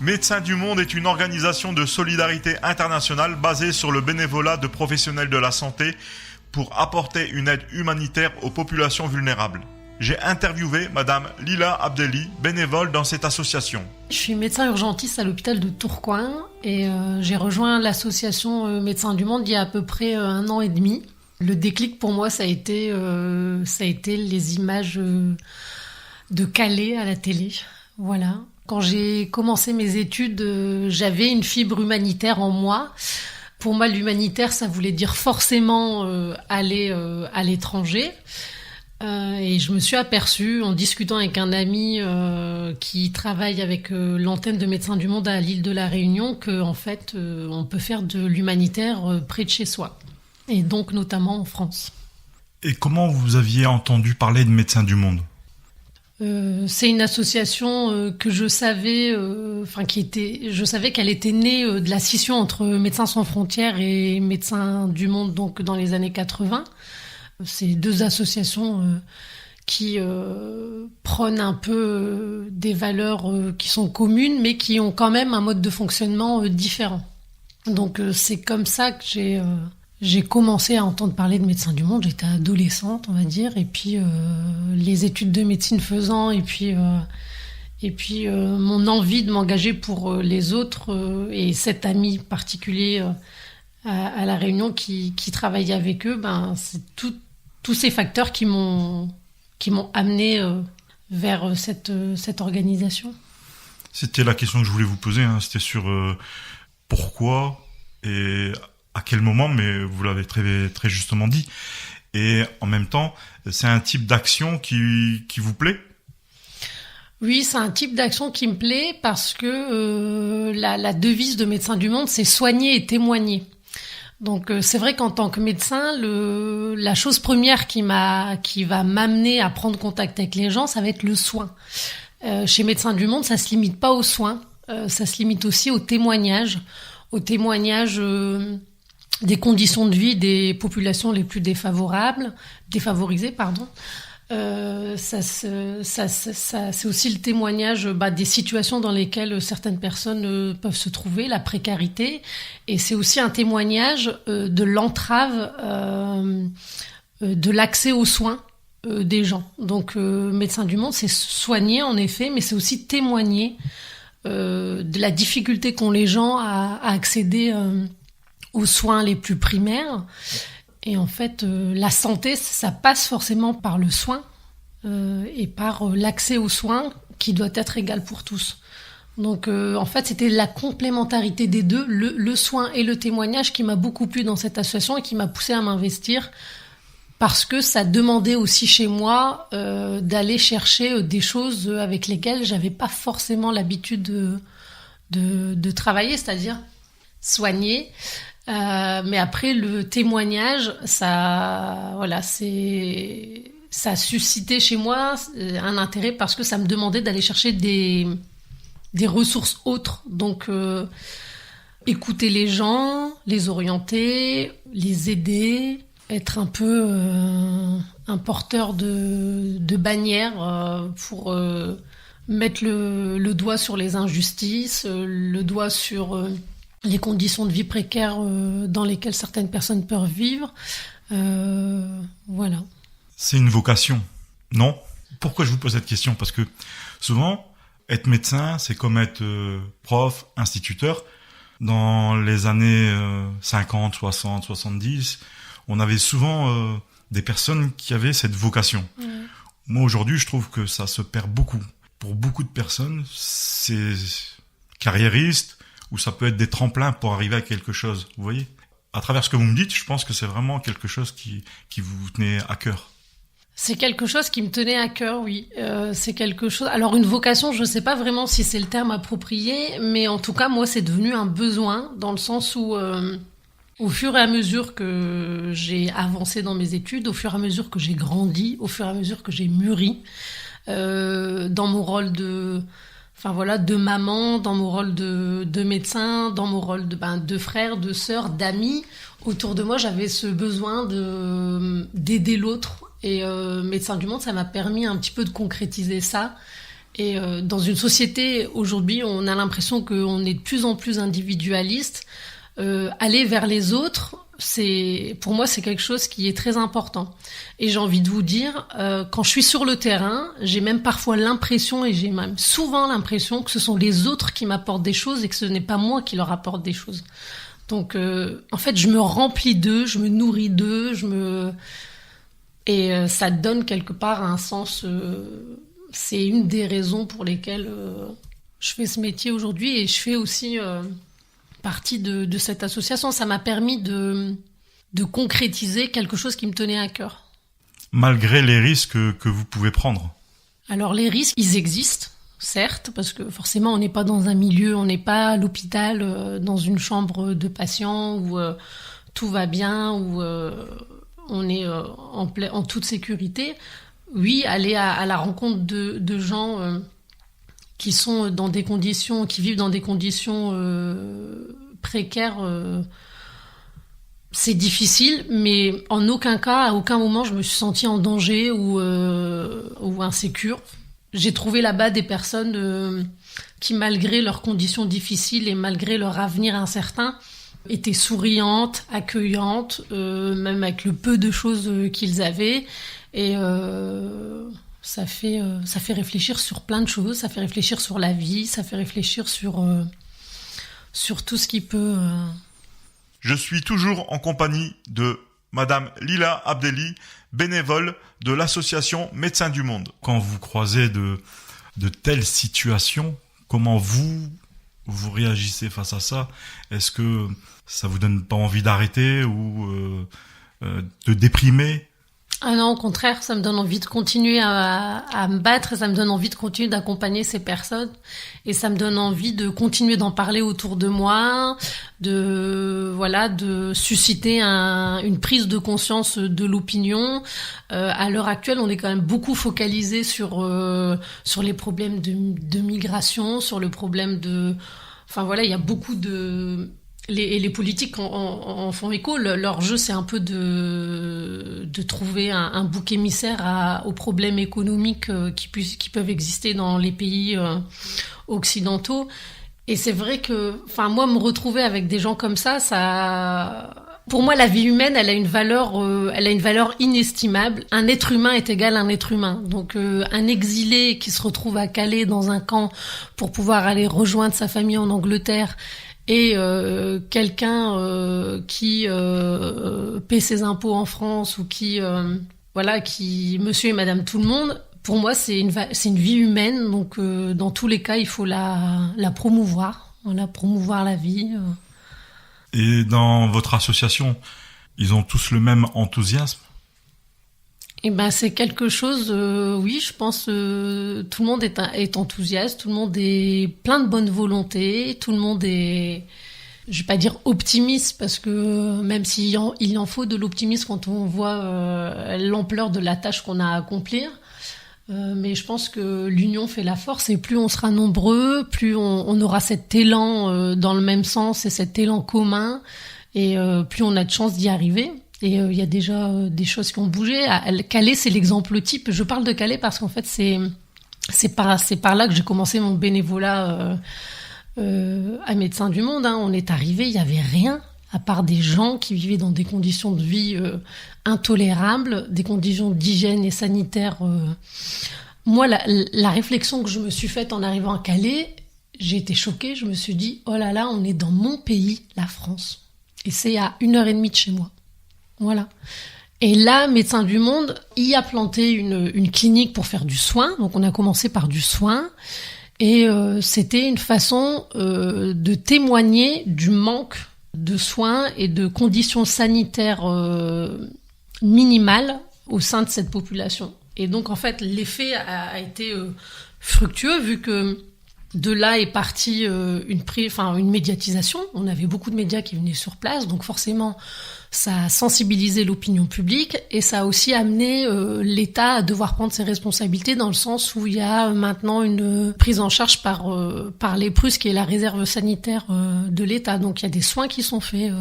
Médecins du Monde est une organisation de solidarité internationale basée sur le bénévolat de professionnels de la santé pour apporter une aide humanitaire aux populations vulnérables. J'ai interviewé Madame Lila Abdelli, bénévole dans cette association. Je suis médecin urgentiste à l'hôpital de Tourcoing et j'ai rejoint l'association Médecins du Monde il y a à peu près 1 an et demi. Le déclic pour moi, ça a été les images de Calais à la télé. Voilà. Quand j'ai commencé mes études, j'avais une fibre humanitaire en moi. Pour moi, l'humanitaire, ça voulait dire forcément aller à l'étranger. Et je me suis aperçue, en discutant avec un ami qui travaille avec l'antenne de Médecins du Monde à l'île de la Réunion, qu'en fait, on peut faire de l'humanitaire près de chez soi. Et donc, notamment en France. Et comment vous aviez entendu parler de Médecins du Monde ? C'est une association que je savais, je savais qu'elle était née de la scission entre Médecins sans frontières et Médecins du Monde, donc dans les années 80. C'est 2 associations qui prônent un peu des valeurs qui sont communes, mais qui ont quand même un mode de fonctionnement différent. Donc c'est comme ça que j'ai commencé à entendre parler de Médecins du Monde. J'étais adolescente, on va dire, et puis les études de médecine faisant, et puis mon envie de m'engager pour les autres, et cet ami particulier à La Réunion qui travaillait avec eux, c'est tous ces facteurs qui m'ont amené vers cette organisation. C'était la question que je voulais vous poser, c'était sur pourquoi et à quel moment, mais vous l'avez très, très justement dit. Et en même temps, c'est un type d'action qui vous plaît ? Oui, c'est un type d'action qui me plaît parce que la devise de Médecins du Monde, c'est soigner et témoigner. Donc c'est vrai qu'en tant que médecin, la chose première qui va m'amener à prendre contact avec les gens, ça va être le soin. Chez Médecins du Monde, ça se limite pas aux soins, ça se limite aussi au témoignage des conditions de vie des populations les plus défavorisées. C'est aussi le témoignage des situations dans lesquelles certaines personnes peuvent se trouver, la précarité, et c'est aussi un témoignage de l'entrave de l'accès aux soins des gens. Donc Médecins du Monde, c'est soigner en effet, mais c'est aussi témoigner de la difficulté qu'ont les gens à accéder aux soins les plus primaires. Et en fait, la santé, ça passe forcément par le soin et par l'accès aux soins qui doit être égal pour tous. Donc, en fait, c'était la complémentarité des deux, le soin et le témoignage, qui m'a beaucoup plu dans cette association et qui m'a poussée à m'investir, parce que ça demandait aussi chez moi d'aller chercher des choses avec lesquelles j'avais pas forcément l'habitude de travailler, c'est-à-dire soigner. Mais après, le témoignage, ça a suscité chez moi un intérêt, parce que ça me demandait d'aller chercher des ressources autres. Donc, écouter les gens, les orienter, les aider, être un peu un porteur de bannière pour mettre le doigt sur les injustices, le doigt sur les conditions de vie précaires dans lesquelles certaines personnes peuvent vivre. Voilà. C'est une vocation, non ? Pourquoi je vous pose cette question ? Parce que souvent, être médecin, c'est comme être prof, instituteur. Dans les années 50, 60, 70, on avait souvent des personnes qui avaient cette vocation. Mmh. Moi, aujourd'hui, je trouve que ça se perd beaucoup. Pour beaucoup de personnes, c'est carriériste, ou ça peut être des tremplins pour arriver à quelque chose, vous voyez ? À travers ce que vous me dites, je pense que c'est vraiment quelque chose qui vous tenait à cœur. C'est quelque chose qui me tenait à cœur, oui. C'est quelque chose. Alors, une vocation, je ne sais pas vraiment si c'est le terme approprié, mais en tout cas, moi, c'est devenu un besoin, dans le sens où, au fur et à mesure que j'ai avancé dans mes études, au fur et à mesure que j'ai grandi, au fur et à mesure que j'ai mûri, dans mon rôle de maman, dans mon rôle de médecin, dans mon rôle de frère, de sœur, d'amis, autour de moi, j'avais ce besoin d'aider l'autre. Et Médecins du Monde, ça m'a permis un petit peu de concrétiser ça Et dans une société, aujourd'hui, on a l'impression qu'on est de plus en plus individualiste. Aller vers les autres, pour moi, c'est quelque chose qui est très important. Et j'ai envie de vous dire, quand je suis sur le terrain, j'ai même parfois l'impression, et j'ai même souvent l'impression que ce sont les autres qui m'apportent des choses et que ce n'est pas moi qui leur apporte des choses. Donc, en fait, je me remplis d'eux, je me nourris d'eux, et ça donne quelque part un sens. C'est une des raisons pour lesquelles je fais ce métier aujourd'hui, et je fais aussi partie de cette association. Ça m'a permis de concrétiser quelque chose qui me tenait à cœur. Malgré les risques que vous pouvez prendre. Alors les risques, ils existent, certes, parce que forcément on n'est pas dans un milieu, on n'est pas à l'hôpital, dans une chambre de patient où tout va bien, où on est en toute sécurité. Oui, aller à la rencontre de gens qui sont dans des conditions, qui vivent dans des conditions précaires, c'est difficile, mais en aucun cas, à aucun moment, je me suis sentie en danger ou insécure. J'ai trouvé là-bas des personnes qui, malgré leurs conditions difficiles et malgré leur avenir incertain, étaient souriantes, accueillantes, même avec le peu de choses qu'ils avaient. Et ça fait réfléchir sur plein de choses, ça fait réfléchir sur la vie, ça fait réfléchir sur tout ce qui peut... Je suis toujours en compagnie de Madame Lila Abdelli, bénévole de l'association Médecins du Monde. Quand vous croisez de telles situations, comment vous réagissez face à ça? Est-ce que ça vous donne pas envie d'arrêter ou de déprimer? Ah non, au contraire, ça me donne envie de continuer à me battre, et ça me donne envie de continuer d'accompagner ces personnes, et ça me donne envie de continuer d'en parler autour de moi, de susciter une prise de conscience de l'opinion. À l'heure actuelle, on est quand même beaucoup focalisé sur les problèmes de migration, sur le problème enfin voilà, il y a beaucoup les politiques en font écho. Leur jeu, c'est un peu de trouver un bouc émissaire aux problèmes économiques qui peuvent exister dans les pays occidentaux. Et c'est vrai que, enfin, moi, me retrouver avec des gens comme ça, pour moi, la vie humaine, elle a une valeur inestimable. Un être humain est égal à un être humain. Donc, un exilé qui se retrouve à Calais dans un camp pour pouvoir aller rejoindre sa famille en Angleterre, et quelqu'un qui paie ses impôts en France, ou qui monsieur et madame tout le monde, pour moi c'est une vie humaine. Donc dans tous les cas, il faut la promouvoir, promouvoir la vie. Et dans votre association, ils ont tous le même enthousiasme? Eh ben, c'est quelque chose, oui, je pense, tout le monde est enthousiaste, tout le monde est plein de bonne volonté, tout le monde est, je vais pas dire optimiste, parce que même s'il en faut de l'optimisme quand on voit l'ampleur de la tâche qu'on a à accomplir, mais je pense que l'union fait la force, et plus on sera nombreux, plus on aura cet élan dans le même sens et cet élan commun, et plus on a de chances d'y arriver. Et il y a déjà des choses qui ont bougé. Calais, c'est l'exemple type. Je parle de Calais parce qu'en fait, c'est par là que j'ai commencé mon bénévolat à Médecins du Monde. Hein. On est arrivé, il y avait rien à part des gens qui vivaient dans des conditions de vie intolérables, des conditions d'hygiène et sanitaire. Moi, la réflexion que je me suis faite en arrivant à Calais, j'ai été choquée. Je me suis dit, oh là là, on est dans mon pays, la France. Et c'est à 1h30 de chez moi. Voilà. Et là, Médecins du Monde y a planté une clinique pour faire du soin. Donc, on a commencé par du soin. Et c'était une façon de témoigner du manque de soins et de conditions sanitaires minimales au sein de cette population. Et donc, en fait, l'effet a été fructueux, vu que de là est partie une médiatisation. On avait beaucoup de médias qui venaient sur place, donc forcément, ça a sensibilisé l'opinion publique, et ça a aussi amené l'État à devoir prendre ses responsabilités, dans le sens où il y a maintenant une prise en charge par l'EPRUS, qui est la réserve sanitaire de l'État. Donc il y a des soins qui sont faits.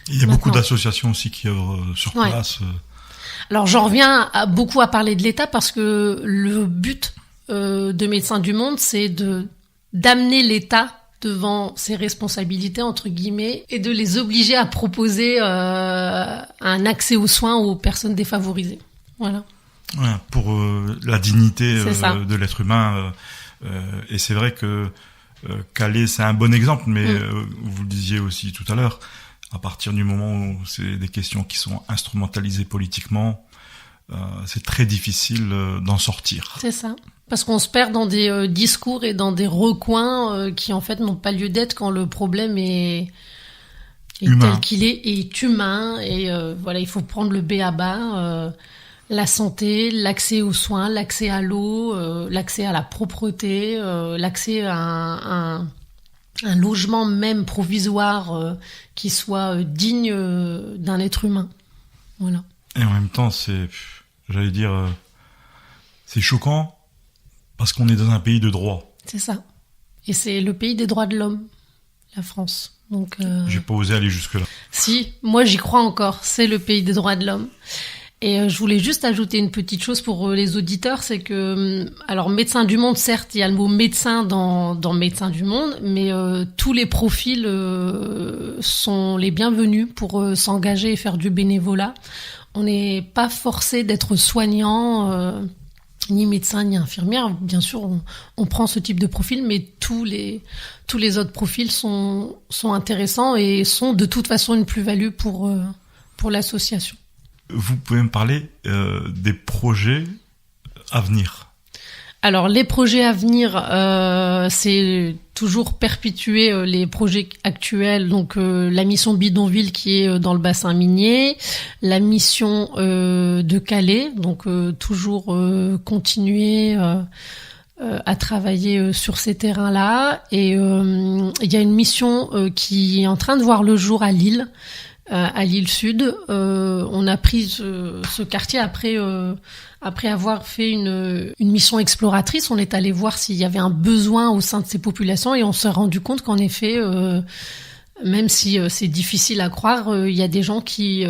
Il y a beaucoup d'associations aussi qui œuvrent sur place. Alors j'en reviens beaucoup à parler de l'État, parce que le but de Médecins du Monde, c'est d'amener l'État devant ses responsabilités, entre guillemets, et de les obliger à proposer un accès aux soins aux personnes défavorisées. Voilà. Ouais, pour la dignité de l'être humain. Et c'est vrai que Calais, c'est un bon exemple, mais vous le disiez aussi tout à l'heure, à partir du moment où c'est des questions qui sont instrumentalisées politiquement, c'est très difficile d'en sortir. C'est ça. Parce qu'on se perd dans des discours et dans des recoins qui en fait n'ont pas lieu d'être quand le problème est tel qu'il est humain. Et voilà, il faut prendre le B à bas. La santé, l'accès aux soins, l'accès à l'eau, l'accès à la propreté, l'accès à un logement même provisoire qui soit digne d'un être humain. Voilà. Et en même temps, c'est choquant parce qu'on est dans un pays de droit. C'est ça. Et c'est le pays des droits de l'homme, la France. Donc, j'ai pas osé aller jusque-là. Si, moi j'y crois encore. C'est le pays des droits de l'homme. Et je voulais juste ajouter une petite chose pour les auditeurs, c'est que, alors Médecins du Monde, certes, il y a le mot médecin dans Médecins du Monde, mais tous les profils sont les bienvenus pour s'engager et faire du bénévolat. On n'est pas forcé d'être soignant, ni médecin, ni infirmière. Bien sûr, on prend ce type de profil, mais tous les autres profils sont intéressants et sont de toute façon une plus-value pour l'association. Vous pouvez me parler des projets à venir? Alors, les projets à venir, c'est toujours perpétuer les projets actuels. Donc, la mission Bidonville qui est dans le bassin minier, la mission de Calais, donc toujours continuer à travailler sur ces terrains-là. Et il y a une mission qui est en train de voir le jour à Lille. À Lille Sud, on a pris ce quartier après avoir fait une mission exploratrice. On est allé voir s'il y avait un besoin au sein de ces populations et on s'est rendu compte qu'en effet, même si c'est difficile à croire, il y a des gens qui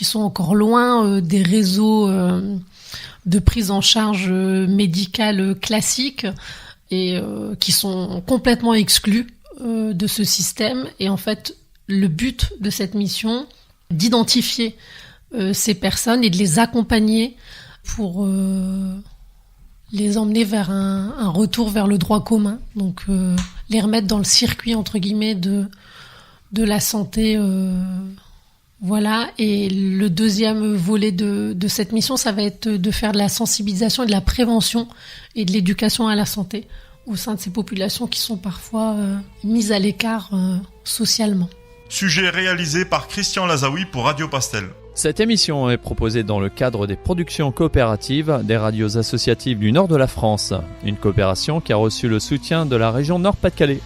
sont encore loin des réseaux de prise en charge médicale classique et qui sont complètement exclus de ce système. Et en fait, le but de cette mission, d'identifier ces personnes et de les accompagner pour les emmener vers un retour vers le droit commun. Donc, les remettre dans le circuit, entre guillemets, de la santé. Voilà. Et le deuxième volet de cette mission, ça va être de faire de la sensibilisation et de la prévention et de l'éducation à la santé au sein de ces populations qui sont parfois mises à l'écart socialement. Sujet réalisé par Christian Lazaoui pour Radio Pastel. Cette émission est proposée dans le cadre des productions coopératives des radios associatives du nord de la France. Une coopération qui a reçu le soutien de la région Nord-Pas-de-Calais.